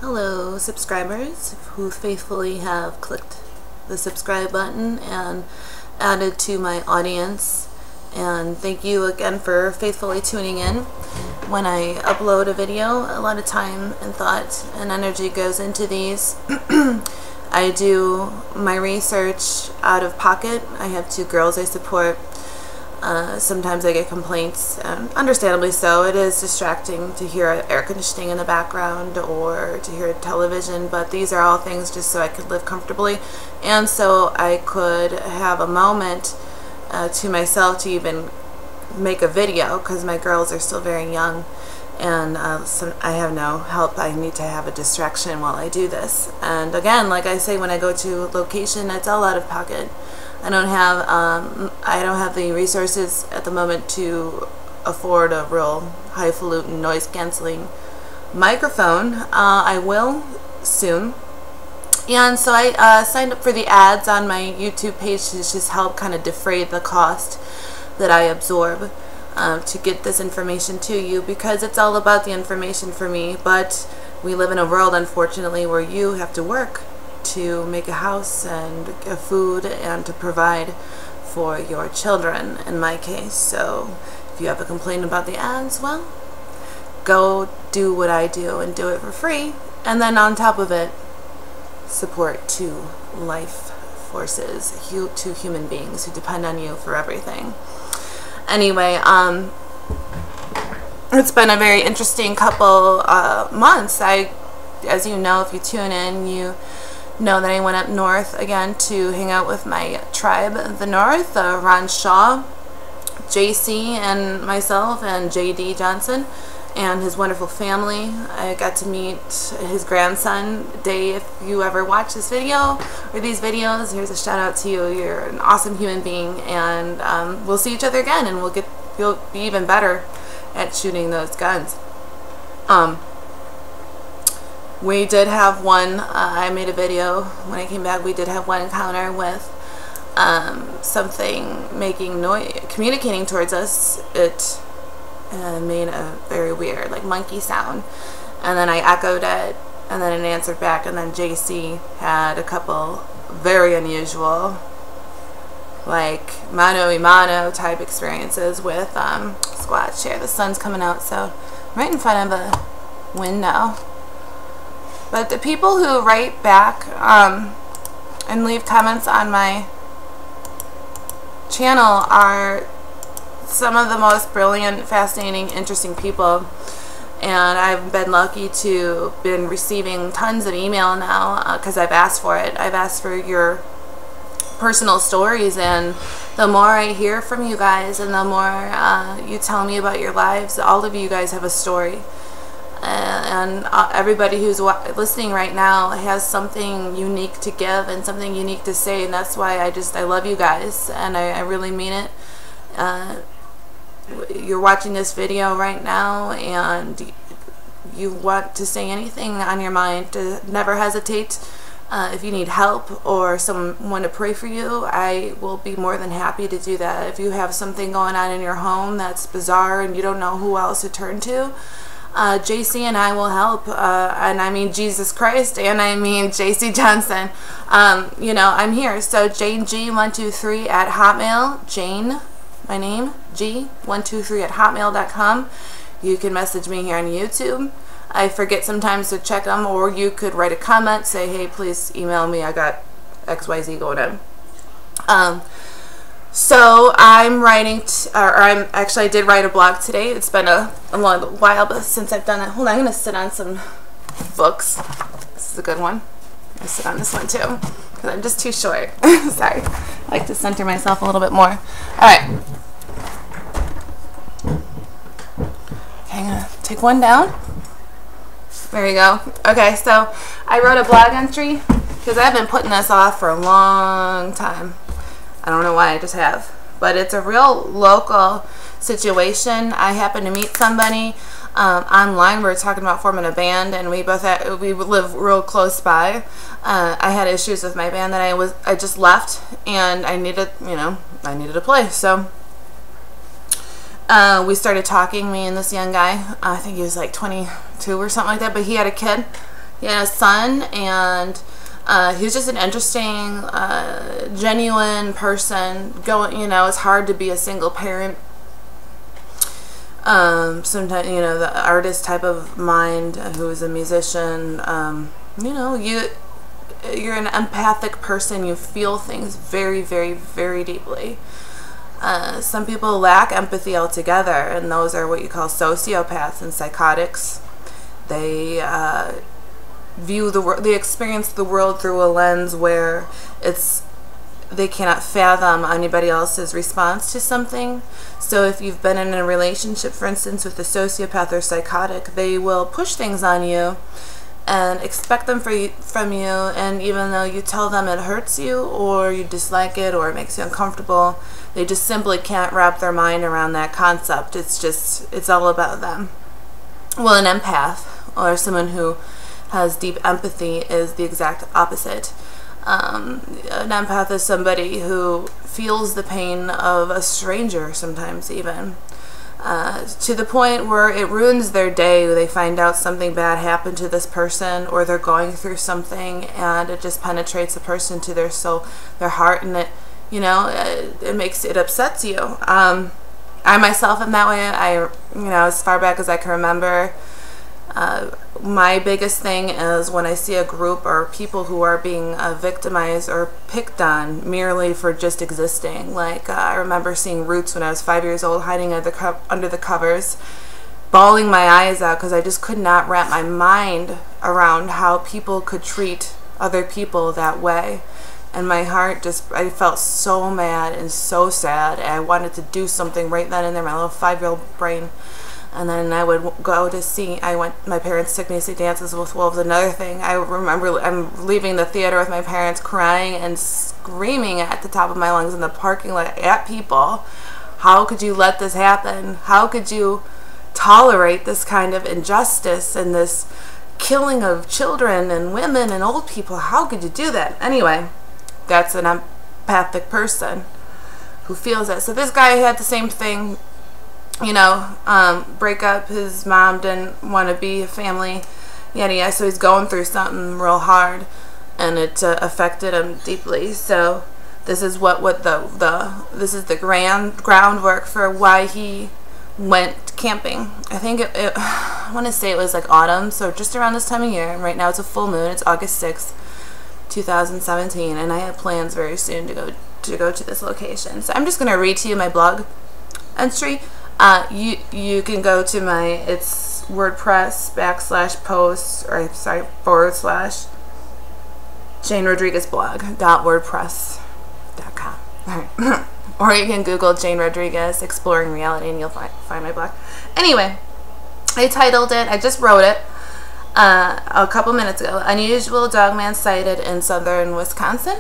Hello subscribers who faithfully have clicked the subscribe button and added to my audience, and thank you again for faithfully tuning in. When I upload a video, a lot of time and thought and energy goes into these. I do my research out of pocket. I have 2 girls I support. Sometimes I get complaints, and understandably so. It is distracting to hear air conditioning in the background or to hear television, but these are all things just so I could live comfortably and so I could have a moment to myself to even make a video, because my girls are still very young and so I have no help. I need to have a distraction while I do this. And again, like I say, when I go to a location, it's all out of pocket. I don't have the resources at the moment to afford a real highfalutin noise canceling microphone. I will soon. And so I signed up for the ads on my YouTube page to just help kind of defray the cost that I absorb to get this information to you, because it's all about the information for me. But we live in a world, unfortunately, where you have to work to make a house and food and to provide for your children, in my case. So if you have a complaint about the ads, well, go do what I do and do it for free, and then on top of it, support 2 life forces, 2 human beings who depend on you for everything. Anyway, it's been a very interesting couple months. As you know, if you tune in, you know that I went up north again to hang out with my tribe, the North, Ron Shaw, JC, and myself, and JD Johnson and his wonderful family. I got to meet his grandson, Dave. If you ever watch this video or these videos, here's a shout out to you. You're an awesome human being, and we'll see each other again, and you'll be even better at shooting those guns. We did have one, I made a video when I came back, we did have one encounter with something making noise, communicating towards us. It made a very weird, like, monkey sound, and then I echoed it, and then it answered back, and then JC had a couple very unusual, like, mano-a-mano type experiences with squad share. The sun's coming out, so I'm right in front of a window. But the people who write back and leave comments on my channel are some of the most brilliant, fascinating, interesting people. And I've been lucky to been receiving tons of email now because I've asked for it. I've asked for your personal stories, and the more I hear from you guys and the more you tell me about your lives, all of you guys have a story. And everybody who's listening right now has something unique to give and something unique to say, and that's why I love you guys, and I really mean it. You're watching this video right now and you want to say anything on your mind, never hesitate. If you need help or someone to pray for you, I will be more than happy to do that. If you have something going on in your home that's bizarre and you don't know who else to turn to, JC and I will help, and I mean Jesus Christ, and I mean JC Johnson. You know, I'm here. So JaneG123 at Hotmail, Jane, my name, G123 at hotmail.com. You can message me here on YouTube. I forget sometimes to check them, or you could write a comment, say, hey, please email me, I got XYZ going on. So I'm writing, actually I did write a blog today. It's been a long while since I've done it. Hold on, I'm going to sit on some books. This is a good one. I'm going to sit on this one too, because I'm just too short. Sorry. I like to center myself a little bit more. Alright. Okay, I'm going to take one down. There you go. Okay, so I wrote a blog entry because I've been putting this off for a long time. I don't know why, I just have. But it's a real local situation. I happened to meet somebody online. We were talking about forming a band, and we live real close by. I had issues with my band that I just left, and I needed a place. So we started talking, me and this young guy. I think he was like 22 or something like that, but he had a kid. He had a son, and he was just an interesting, genuine person. It's hard to be a single parent. Sometimes, the artist type of mind who is a musician, you're an empathic person. You feel things very, very, very deeply. Some people lack empathy altogether, and those are what you call sociopaths and psychotics. They they experience the world through a lens where they cannot fathom anybody else's response to something. So if you've been in a relationship, for instance, with a sociopath or psychotic, they will push things on you and expect them from you, and even though you tell them it hurts you or you dislike it or it makes you uncomfortable, they just simply can't wrap their mind around that concept. It's all about them. Well, an empath, or someone who has deep empathy, is the exact opposite. An empath is somebody who feels the pain of a stranger, sometimes even, to the point where it ruins their day. They find out something bad happened to this person, or they're going through something, and it just penetrates the person to their soul, their heart, and it upsets you. I myself am that way. As far back as I can remember, my biggest thing is when I see a group or people who are being victimized or picked on merely for just existing. Like, I remember seeing Roots when I was 5 years old, hiding under the covers, bawling my eyes out because I just could not wrap my mind around how people could treat other people that way. And my heart I felt so mad and so sad. I wanted to do something right then and there, my little 5-year-old brain. And then I would go to my parents took me to see Dances with Wolves. Another thing, I remember I'm leaving the theater with my parents, crying and screaming at the top of my lungs in the parking lot at people. How could you let this happen? How could you tolerate this kind of injustice and this killing of children and women and old people? How could you do that? Anyway, that's an empathic person who feels that. So this guy had the same thing. Break up. His mom didn't want to be a family, yada. So he's going through something real hard, and it affected him deeply. So this is this is the groundwork for why he went camping. I think I want to say it was like autumn, so just around this time of year. And right now it's a full moon. It's August 6th, 2017, and I have plans very soon to go to this location. So I'm just gonna read to you my blog entry. You can go to it's WordPress /post, / Jane Rodriguez blog.wordpress.com. Alright. Or you can Google Jane Rodriguez Exploring Reality and you'll find my blog. Anyway, I titled it, I just wrote it a couple minutes ago, Unusual Dogman Sighted in Southern Wisconsin.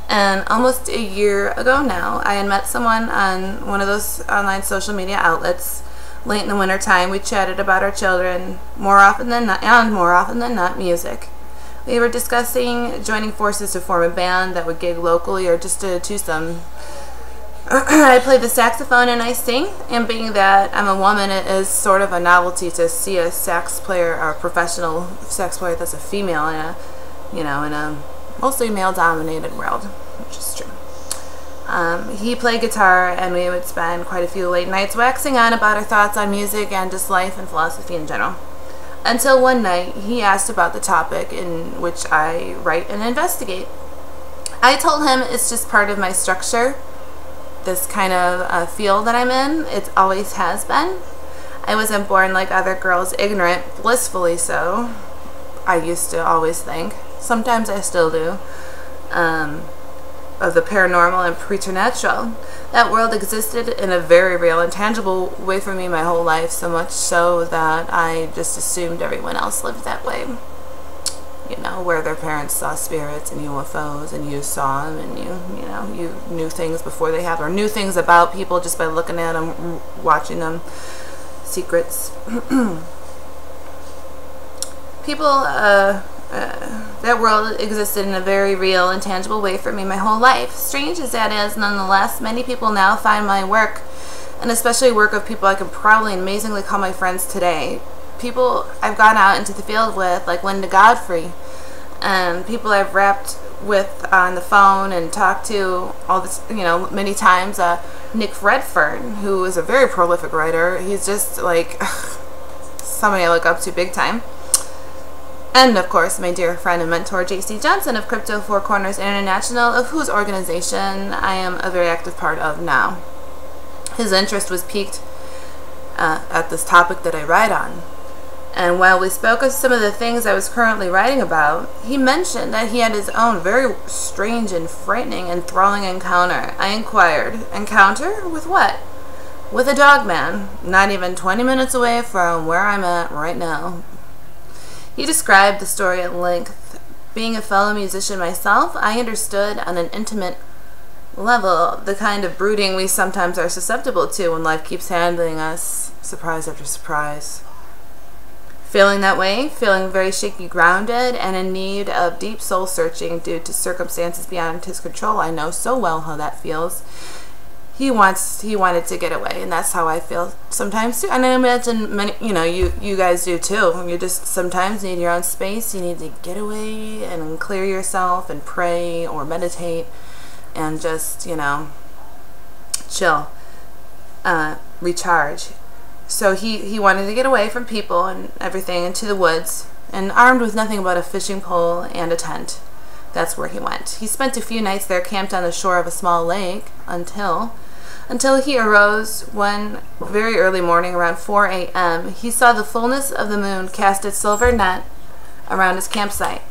And almost a year ago now, I had met someone on one of those online social media outlets late in the winter time. We chatted about our children, more often than not, music. We were discussing joining forces to form a band that would gig locally or just to some. I play the saxophone and I sing, and being that I'm a woman, it is sort of a novelty to see a sax player or a professional sax player that's a female in a mostly male-dominated world, which is true. He played guitar, and we would spend quite a few late nights waxing on about our thoughts on music and just life and philosophy in general. Until one night, he asked about the topic in which I write and investigate. I told him it's just part of my structure, this kind of field that I'm in. It always has been. I wasn't born like other girls, ignorant, blissfully so. I used to always think. Sometimes I still do, of the paranormal and preternatural. That world existed in a very real and tangible way for me my whole life, so much so that I just assumed everyone else lived that way. Where their parents saw spirits and UFOs, and you saw them, and you knew things before they happened, or knew things about people just by looking at them, watching them, secrets. People, that world existed in a very real and tangible way for me my whole life. Strange as that is, nonetheless, many people now find my work, and especially work of people I can proudly and amazingly call my friends today, people I've gone out into the field with, like Linda Godfrey, and people I've rapped with on the phone and talked to all this, many times. Nick Redfern, who is a very prolific writer. He's just like somebody I look up to big time. And of course, my dear friend and mentor, JC Johnson of Crypto Four Corners International, of whose organization I am a very active part of now. His interest was piqued at this topic that I write on. And while we spoke of some of the things I was currently writing about, he mentioned that he had his own very strange and frightening, enthralling encounter. I inquired, encounter? With what? With a Dogman, not even 20 minutes away from where I'm at right now. He described the story at length. Being a fellow musician myself, I understood on an intimate level the kind of brooding we sometimes are susceptible to when life keeps handing us surprise after surprise. Feeling that way, feeling very shaky grounded, and in need of deep soul searching due to circumstances beyond his control, I know so well how that feels. He wanted to get away, and that's how I feel sometimes too. And I imagine many, you guys do too. You just sometimes need your own space. You need to get away and clear yourself and pray or meditate and just, chill, recharge. So he wanted to get away from people and everything into the woods, and armed with nothing but a fishing pole and a tent. That's where he went. He spent a few nights there, camped on the shore of a small lake until he arose one very early morning around 4 a.m. He saw the fullness of the moon cast its silver net around his campsite.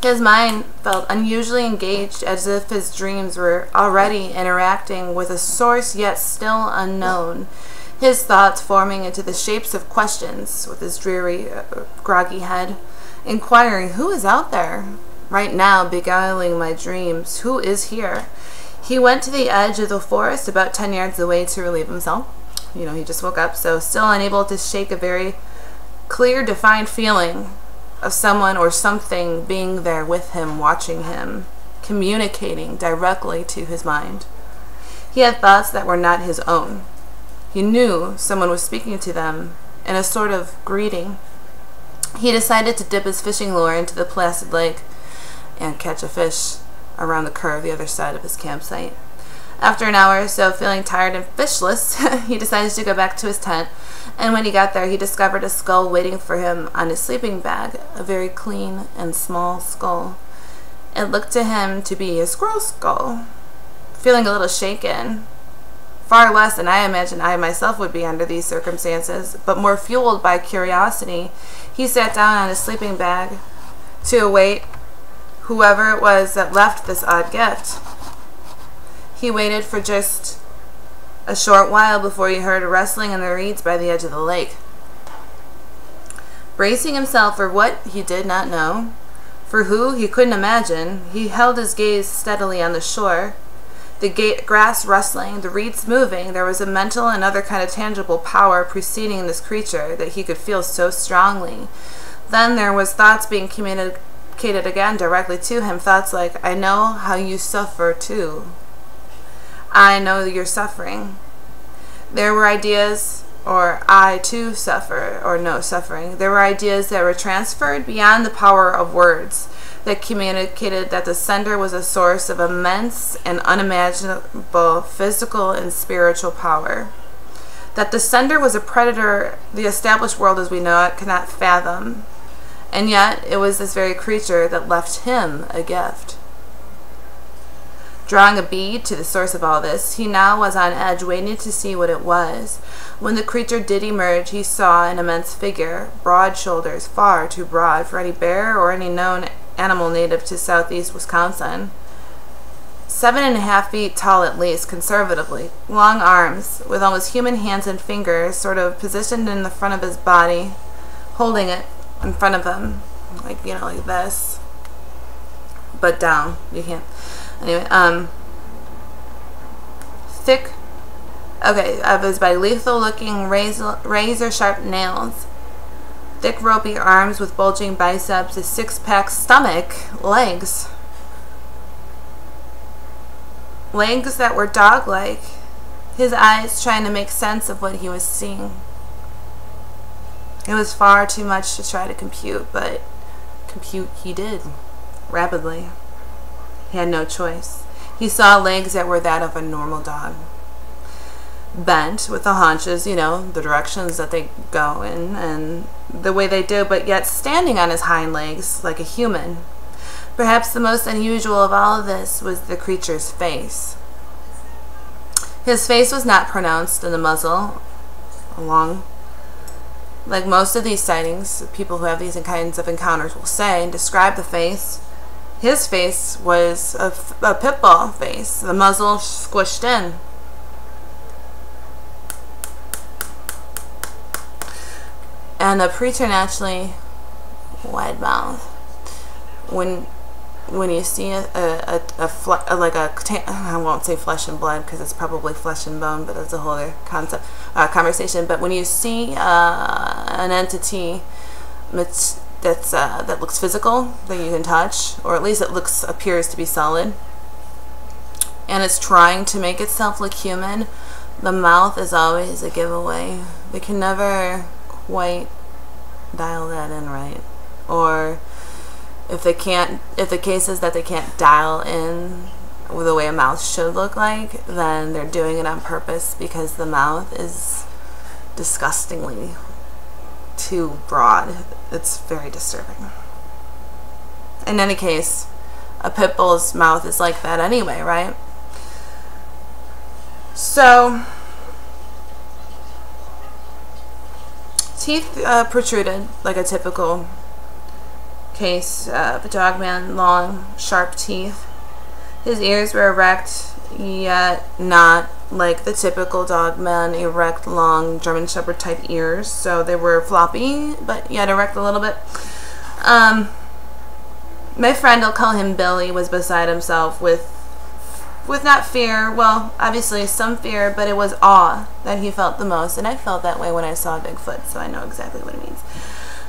His mind felt unusually engaged, as if his dreams were already interacting with a source yet still unknown. His thoughts forming into the shapes of questions with his dreary, groggy head, inquiring, who is out there right now beguiling my dreams? Who is here? He went to the edge of the forest about 10 yards away to relieve himself. He just woke up, so still unable to shake a very clear, defined feeling of someone or something being there with him, watching him, communicating directly to his mind. He had thoughts that were not his own. He knew someone was speaking to them in a sort of greeting. He decided to dip his fishing lure into the placid lake and catch a fish around the curve the other side of his campsite. After an hour or so, feeling tired and fishless, he decided to go back to his tent, and when he got there, he discovered a skull waiting for him on his sleeping bag, a very clean and small skull. It looked to him to be a squirrel skull. Feeling a little shaken, far less than I imagine I myself would be under these circumstances, but more fueled by curiosity, he sat down on his sleeping bag to await whoever it was that left this odd gift. He waited for just a short while before he heard a rustling in the reeds by the edge of the lake. Bracing himself for what he did not know, for who he couldn't imagine, he held his gaze steadily on the shore. The grass rustling, the reeds moving, there was a mental and other kind of tangible power preceding this creature that he could feel so strongly. Then there was thoughts being communicated again directly to him, thoughts like, I know how you suffer too. I know you're suffering. There were ideas, or I too suffer, or no suffering. There were ideas that were transferred beyond the power of words, that communicated that the sender was a source of immense and unimaginable physical and spiritual power. That the sender was a predator the established world as we know it cannot fathom. And yet it was this very creature that left him a gift. Drawing a bead to the source of all this, he now was on edge, waiting to see what it was. When the creature did emerge, he saw an immense figure, broad shoulders, far too broad for any bear or any known animal native to southeast Wisconsin. 7.5 feet tall at least, conservatively. Long arms, with almost human hands and fingers, sort of positioned in the front of his body, holding it in front of him, like, like this. But down. You can't. Anyway, thick, of his body, lethal-looking razor-sharp nails, thick ropey arms with bulging biceps, a six-pack stomach, legs that were dog-like, his eyes trying to make sense of what he was seeing. It was far too much to try to compute, but compute he did, rapidly. He had no choice. He saw legs that were that of a normal dog. Bent with the haunches, you know, the directions that they go in and the way they do, but yet standing on his hind legs like a human. Perhaps the most unusual of all of this was the creature's face. His face was not pronounced in the muzzle, along. Like most of these sightings, people who have these kinds of encounters will say and describe the face. His face was a pit bull face, the muzzle squished in. And a preternaturally wide mouth. When you see I won't say flesh and blood because it's probably flesh and bone, but that's a whole other conversation. But when you see an entity that looks physical, that you can touch, or at least it appears to be solid, and it's trying to make itself look human, the mouth is always a giveaway. They can never quite dial that in right, or if the case is that they can't dial in the way a mouth should look like, then they're doing it on purpose because the mouth is disgustingly too broad. It's very disturbing. In any case, a pit bull's mouth is like that anyway, right? So teeth protruded like a typical case of a dogman, long, sharp teeth. His ears were erect, yet not like the typical dogman, erect, long, German Shepherd type ears. So they were floppy, but yet erect a little bit. My friend, I'll call him Billy, was beside himself with not fear, well, obviously some fear, but it was awe that he felt the most, and I felt that way when I saw Bigfoot, so I know exactly what it means.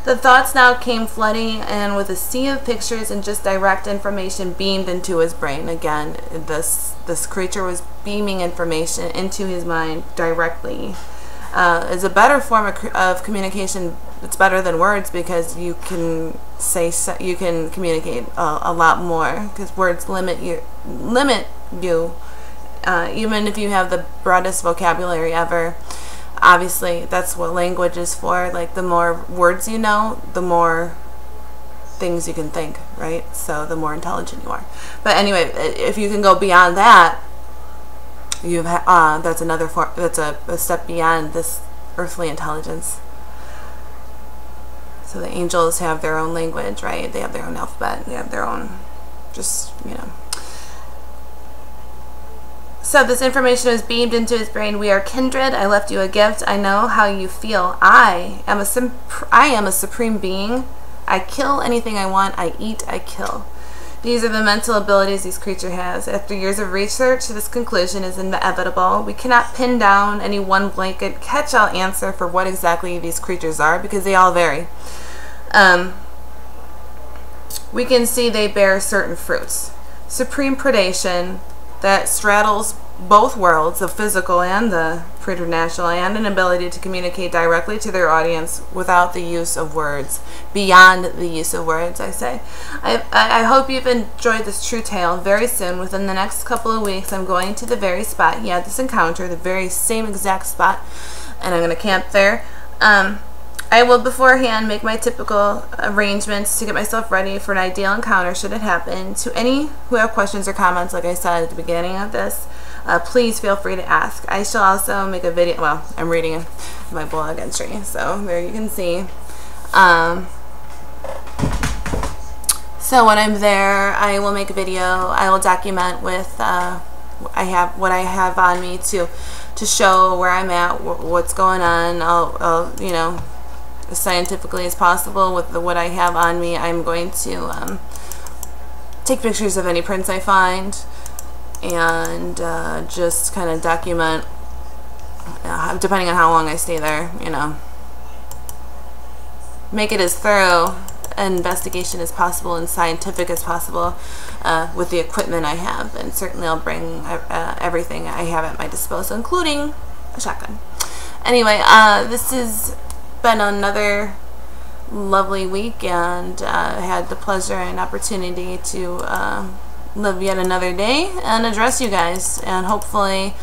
The thoughts now came flooding, and with a sea of pictures and just direct information beamed into his brain. Again, this creature was beaming information into his mind directly. It's a better form of communication. It's better than words because you can communicate a lot more, because words limit you. Even if you have the broadest vocabulary ever. Obviously, that's what language is for. Like, the more words you know, the more things you can think, right? So the more intelligent you are. But anyway, if you can go beyond that, that's another form. That's a step beyond this earthly intelligence. So the angels have their own language, right? They have their own alphabet. They have their own, just, you know. So this information is beamed into his brain. We are kindred. I left you a gift. I know how you feel. I am a supreme being. I kill anything I want. I eat. I kill. These are the mental abilities this creature has. After years of research, this conclusion is inevitable. We cannot pin down any one blanket catch-all answer for what exactly these creatures are, because they all vary. We can see they bear certain fruits. Supreme predation that straddles both worlds, the physical and the preternatural, and an ability to communicate directly to their audience without the use of words, beyond the use of words, I say. I hope you've enjoyed this true tale. Very soon, within the next couple of weeks, I'm going to the very spot he had this encounter, the very same exact spot, and I'm going to camp there. I will beforehand make my typical arrangements to get myself ready for an ideal encounter should it happen. To any who have questions or comments, like I said at the beginning of this, please feel free to ask. I shall also make a video. Well, I'm reading my blog entry, so there you can see. So when I'm there, I will make a video. I will document with what I have on me to show where I'm at, what's going on. I'll you know, as scientifically as possible with what I have on me. I'm going to take pictures of any prints I find, and just kind of document, depending on how long I stay there, you know, make it as thorough an investigation as possible and scientific as possible with the equipment I have, and certainly I'll bring everything I have at my disposal, including a shotgun. Anyway, this is been another lovely week, and I had the pleasure and opportunity to live yet another day and address you guys, and hopefully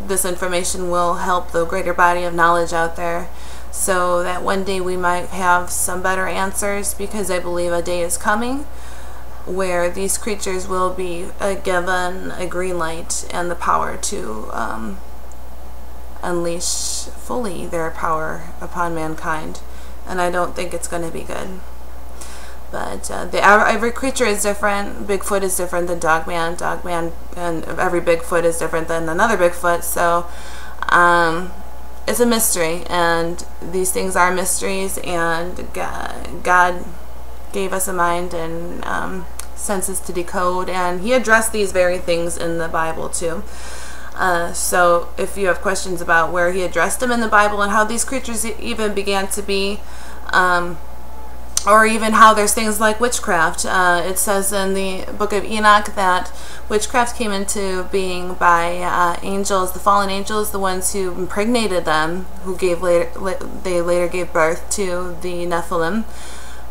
this information will help the greater body of knowledge out there, so that one day we might have some better answers, because I believe a day is coming where these creatures will be given a green light and the power to unleash fully their power upon mankind, and I don't think it's going to be good. But every creature is different. Bigfoot is different than Dogman. Dogman and every Bigfoot is different than another Bigfoot. So it's a mystery, and these things are mysteries, and God gave us a mind and senses to decode, and he addressed these very things in the Bible too. So if you have questions about where he addressed them in the Bible and how these creatures even began to be, or even how there's things like witchcraft, it says in the book of Enoch that witchcraft came into being by angels, the fallen angels, the ones who impregnated them, who they later gave birth to the Nephilim,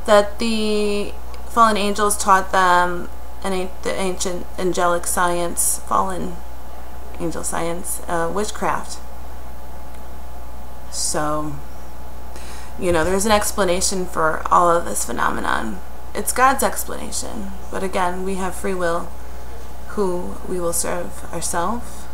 that the fallen angels taught them the ancient angelic science, fallen angel science, witchcraft. So, you know, there's an explanation for all of this phenomenon. It's God's explanation, but again, we have free will who we will serve, ourselves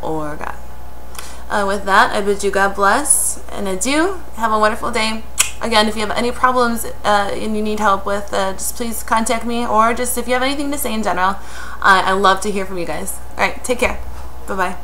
or God. With that, I bid you God bless and adieu. Have a wonderful day. Again, if you have any problems and you need help with, just please contact me, or just if you have anything to say in general, I love to hear from you guys. All right, take care. Bye-bye.